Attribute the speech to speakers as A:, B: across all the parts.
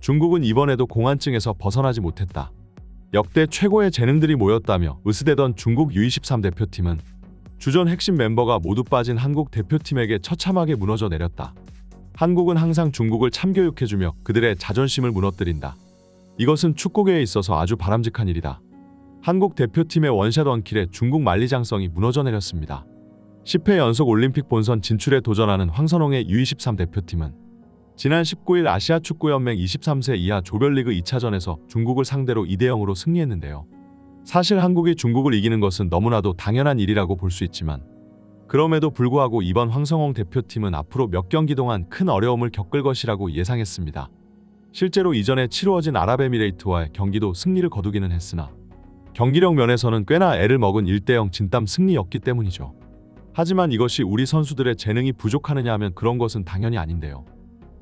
A: 중국은 이번에도 공안증에서 벗어나지 못했다. 역대 최고의 재능들이 모였다며 으스대던 중국 U23 대표팀은 주전 핵심 멤버가 모두 빠진 한국 대표팀에게 처참하게 무너져 내렸다. 한국은 항상 중국을 참교육해주며 그들의 자존심을 무너뜨린다. 이것은 축구계에 있어서 아주 바람직한 일이다. 한국 대표팀의 원샷 원킬에 중국 만리장성이 무너져 내렸습니다. 10회 연속 올림픽 본선 진출에 도전하는 황선홍의 U23 대표팀은 지난 19일 아시아 축구연맹 23세 이하 조별리그 2차전에서 중국을 상대로 2대0으로 승리했는데요. 사실 한국이 중국을 이기는 것은 너무나도 당연한 일이라고 볼 수 있지만 그럼에도 불구하고 이번 황선홍 대표팀은 앞으로 몇 경기 동안 큰 어려움을 겪을 것이라고 예상했습니다. 실제로 이전에 치루어진 아랍에미레이트와의 경기도 승리를 거두기는 했으나 경기력 면에서는 꽤나 애를 먹은 1대0 진땀 승리였기 때문이죠. 하지만 이것이 우리 선수들의 재능이 부족하느냐 하면 그런 것은 당연히 아닌데요.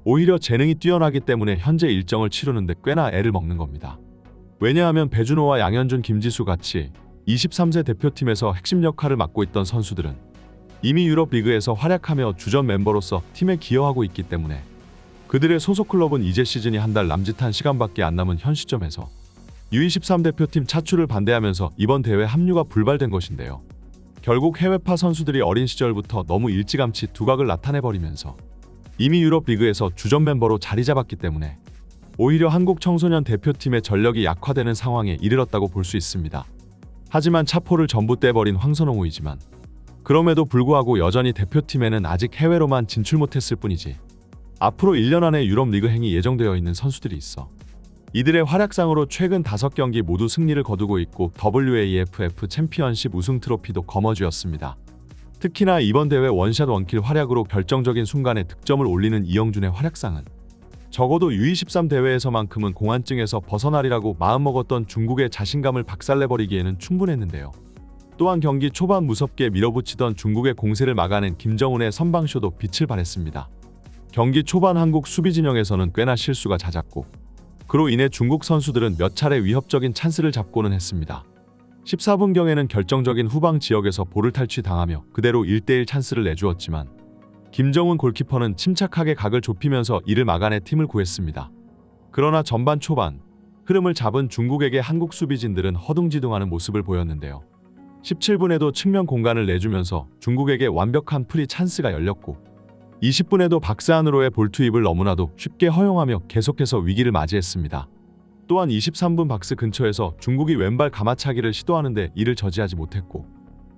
A: 오히려 재능이 뛰어나기 때문에 현재 일정을 치르는데 꽤나 애를 먹는 겁니다. 왜냐하면 배준호와 양현준, 김지수 같이 23세 대표팀에서 핵심 역할을 맡고 있던 선수들은 이미 유럽 리그에서 활약하며 주전 멤버로서 팀에 기여하고 있기 때문에 그들의 소속 클럽은 이제 시즌이 한 달 남짓한 시간밖에 안 남은 현 시점에서 U23 대표팀 차출을 반대하면서 이번 대회 합류가 불발된 것인데요. 결국 해외파 선수들이 어린 시절부터 너무 일찌감치 두각을 나타내버리면서 이미 유럽 리그에서 주전 멤버로 자리 잡았기 때문에 오히려 한국 청소년 대표팀의 전력이 약화되는 상황에 이르렀다고 볼 수 있습니다. 하지만 차포를 전부 떼버린 황선홍이지만 그럼에도 불구하고 여전히 대표팀에는 아직 해외로만 진출 못했을 뿐이지 앞으로 1년 안에 유럽 리그 행이 예정되어 있는 선수들이 있어 이들의 활약상으로 최근 5경기 모두 승리를 거두고 있고 WAFF 챔피언십 우승 트로피도 거머쥐었습니다. 특히나 이번 대회 원샷 원킬 활약으로 결정적인 순간에 득점을 올리는 이영준의 활약상은 적어도 U23 대회에서만큼은 공안증에서 벗어나리라고 마음먹었던 중국의 자신감을 박살내버리기에는 충분했는데요. 또한 경기 초반 무섭게 밀어붙이던 중국의 공세를 막아낸 김정훈의 선방쇼도 빛을 발했습니다. 경기 초반 한국 수비 진영에서는 꽤나 실수가 잦았고 그로 인해 중국 선수들은 몇 차례 위협적인 찬스를 잡고는 했습니다. 14분경에는 결정적인 후방 지역에서 볼을 탈취당하며 그대로 1대1 찬스를 내주었지만 김정훈 골키퍼는 침착하게 각을 좁히면서 이를 막아내 팀을 구했습니다. 그러나 전반 초반 흐름을 잡은 중국에게 한국 수비진들은 허둥지둥하는 모습을 보였는데요. 17분에도 측면 공간을 내주면서 중국에게 완벽한 프리 찬스가 열렸고 20분에도 박스 안으로의 볼 투입을 너무나도 쉽게 허용하며 계속해서 위기를 맞이했습니다. 또한 23분 박스 근처에서 중국이 왼발 가마차기를 시도하는데 이를 저지하지 못했고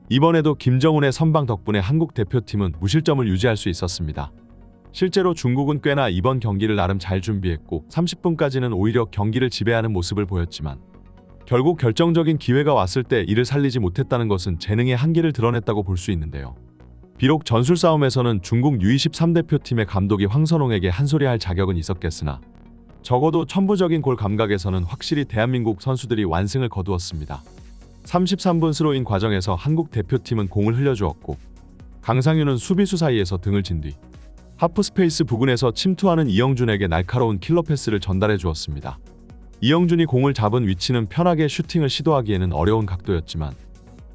A: 이번에도 김정훈의 선방 덕분에 한국 대표팀은 무실점을 유지할 수 있었습니다. 실제로 중국은 꽤나 이번 경기를 나름 잘 준비했고 30분까지는 오히려 경기를 지배하는 모습을 보였지만 결국 결정적인 기회가 왔을 때 이를 살리지 못했다는 것은 재능의 한계를 드러냈다고 볼 수 있는데요. 비록 전술 싸움에서는 중국 U23 대표팀의 감독이 황선홍에게 한 소리 할 자격은 있었겠으나 적어도 천부적인 골 감각에서는 확실히 대한민국 선수들이 완승을 거두었습니다. 33분 스로인 과정에서 한국 대표팀은 공을 흘려주었고 강상윤은 수비수 사이에서 등을 진 뒤 하프 스페이스 부근에서 침투하는 이영준에게 날카로운 킬러 패스를 전달해 주었습니다. 이영준이 공을 잡은 위치는 편하게 슈팅을 시도하기에는 어려운 각도였지만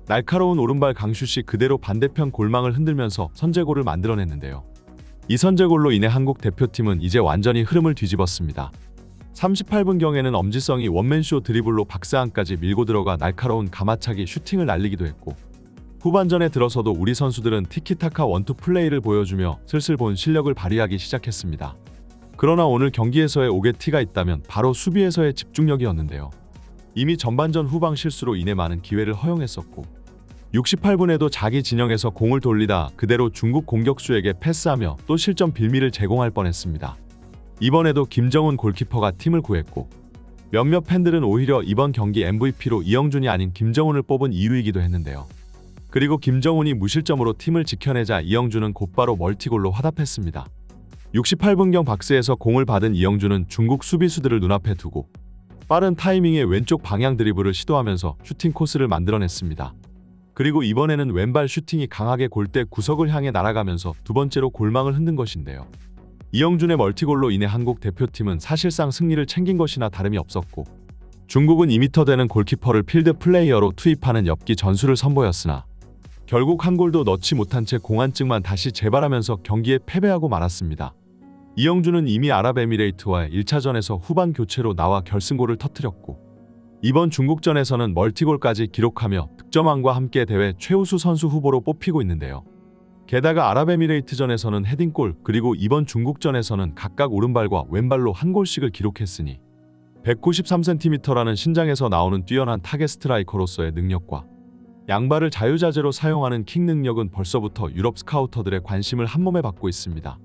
A: 날카로운 오른발 강슛이 그대로 반대편 골망을 흔들면서 선제골을 만들어냈는데요. 이 선제골로 인해 한국 대표팀은 이제 완전히 흐름을 뒤집었습니다. 38분경에는 엄지성이 원맨쇼 드리블로 박스 안까지 밀고 들어가 날카로운 가마차기 슈팅을 날리기도 했고 후반전에 들어서도 우리 선수들은 티키타카 원투 플레이를 보여주며 슬슬 본 실력을 발휘하기 시작했습니다. 그러나 오늘 경기에서의 오게티가 있다면 바로 수비에서의 집중력이었는데요. 이미 전반전 후방 실수로 인해 많은 기회를 허용했었고 68분에도 자기 진영에서 공을 돌리다 그대로 중국 공격수에게 패스하며 또 실점 빌미를 제공할 뻔했습니다. 이번에도 김정훈 골키퍼가 팀을 구했고 몇몇 팬들은 오히려 이번 경기 MVP로 이영준이 아닌 김정훈을 뽑은 이유이기도 했는데요. 그리고 김정훈이 무실점으로 팀을 지켜내자 이영준은 곧바로 멀티골로 화답했습니다. 68분경 박스에서 공을 받은 이영준은 중국 수비수들을 눈앞에 두고 빠른 타이밍에 왼쪽 방향 드리블을 시도하면서 슈팅 코스를 만들어냈습니다. 그리고 이번에는 왼발 슈팅이 강하게 골대 구석을 향해 날아가면서 두 번째로 골망을 흔든 것인데요. 이영준의 멀티골로 인해 한국 대표팀은 사실상 승리를 챙긴 것이나 다름이 없었고 중국은 2m 되는 골키퍼를 필드 플레이어로 투입하는 엽기 전술을 선보였으나 결국 한 골도 넣지 못한 채 공안증만 다시 재발하면서 경기에 패배하고 말았습니다. 이영주는 이미 아랍에미레이트와의 1차전에서 후반 교체로 나와 결승골을 터뜨렸고 이번 중국전에서는 멀티골까지 기록하며 득점왕과 함께 대회 최우수 선수 후보로 뽑히고 있는데요. 게다가 아랍에미레이트전에서는 헤딩골 그리고 이번 중국전에서는 각각 오른발과 왼발로 한 골씩을 기록했으니 193cm라는 신장에서 나오는 뛰어난 타겟 스트라이커로서의 능력과 양발을 자유자재로 사용하는 킥 능력은 벌써부터 유럽 스카우터들의 관심을 한몸에 받고 있습니다.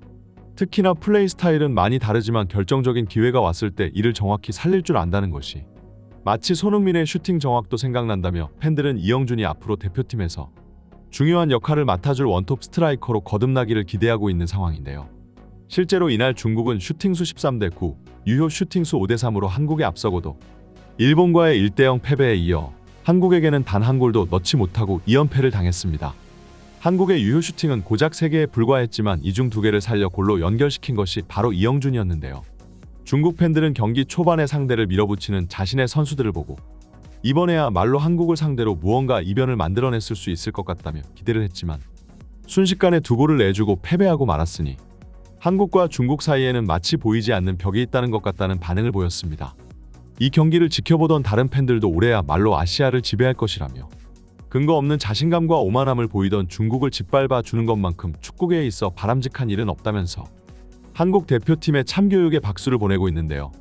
A: 특히나 플레이 스타일은 많이 다르지만 결정적인 기회가 왔을 때 이를 정확히 살릴 줄 안다는 것이 마치 손흥민의 슈팅 정확도 생각난다며 팬들은 이영준이 앞으로 대표팀에서 중요한 역할을 맡아줄 원톱 스트라이커로 거듭나기를 기대하고 있는 상황인데요. 실제로 이날 중국은 슈팅수 13대9, 유효 슈팅수 5대3으로 한국에 앞서고도 일본과의 1대0 패배에 이어 한국에게는 단 한 골도 넣지 못하고 2연패를 당했습니다. 한국의 유효 슈팅은 고작 3개에 불과했지만 이 중 2개를 살려 골로 연결시킨 것이 바로 이영준이었는데요. 중국 팬들은 경기 초반에 상대를 밀어붙이는 자신의 선수들을 보고 이번에야말로 한국을 상대로 무언가 이변을 만들어냈을 수 있을 것 같다며 기대를 했지만 순식간에 2골을 내주고 패배하고 말았으니 한국과 중국 사이에는 마치 보이지 않는 벽이 있다는 것 같다는 반응을 보였습니다. 이 경기를 지켜보던 다른 팬들도 올해야말로 아시아를 지배할 것이라며 근거 없는 자신감과 오만함을 보이던 중국을 짓밟아 주는 것만큼 축구계에 있어 바람직한 일은 없다면서 한국 대표팀의 참교육에 박수를 보내고 있는데요.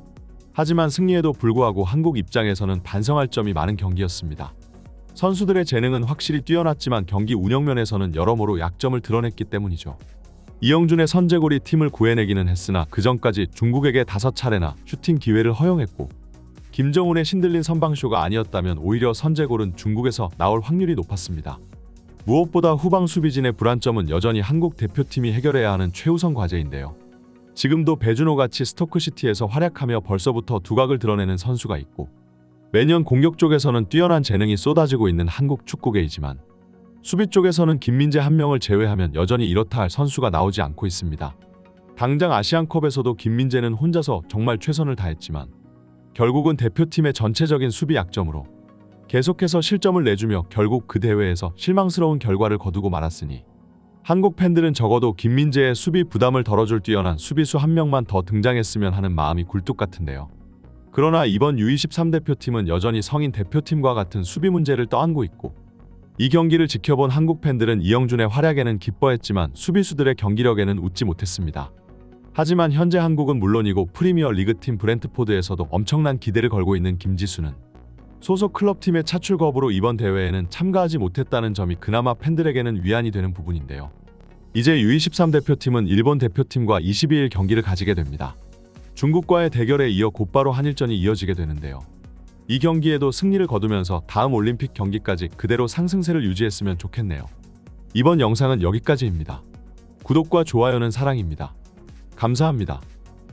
A: 하지만 승리에도 불구하고 한국 입장에서는 반성할 점이 많은 경기였습니다. 선수들의 재능은 확실히 뛰어났지만 경기 운영면에서는 여러모로 약점을 드러냈기 때문이죠. 이영준의 선제골이 팀을 구해내기는 했으나 그전까지 중국에게 5차례나 슈팅 기회를 허용했고 김정훈의 신들린 선방쇼가 아니었다면 오히려 선제골은 중국에서 나올 확률이 높았습니다. 무엇보다 후방 수비진의 불안점은 여전히 한국 대표팀이 해결해야 하는 최우선 과제인데요. 지금도 배준호같이 스토크시티에서 활약하며 벌써부터 두각을 드러내는 선수가 있고 매년 공격 쪽에서는 뛰어난 재능이 쏟아지고 있는 한국 축구계이지만 수비 쪽에서는 김민재 한 명을 제외하면 여전히 이렇다 할 선수가 나오지 않고 있습니다. 당장 아시안컵에서도 김민재는 혼자서 정말 최선을 다했지만 결국은 대표팀의 전체적인 수비 약점으로 계속해서 실점을 내주며 결국 그 대회에서 실망스러운 결과를 거두고 말았으니 한국 팬들은 적어도 김민재의 수비 부담을 덜어줄 뛰어난 수비수 한 명만 더 등장했으면 하는 마음이 굴뚝 같은데요. 그러나 이번 U23 대표팀은 여전히 성인 대표팀과 같은 수비 문제를 떠안고 있고 이 경기를 지켜본 한국 팬들은 이영준의 활약에는 기뻐했지만 수비수들의 경기력에는 웃지 못했습니다. 하지만 현재 한국은 물론이고 프리미어 리그팀 브렌트포드에서도 엄청난 기대를 걸고 있는 김지수는 소속 클럽팀의 차출 거부로 이번 대회에는 참가하지 못했다는 점이 그나마 팬들에게는 위안이 되는 부분인데요. 이제 U23 대표팀은 일본 대표팀과 22일 경기를 가지게 됩니다. 중국과의 대결에 이어 곧바로 한일전이 이어지게 되는데요. 이 경기에도 승리를 거두면서 다음 올림픽 경기까지 그대로 상승세를 유지했으면 좋겠네요. 이번 영상은 여기까지입니다. 구독과 좋아요는 사랑입니다. 감사합니다.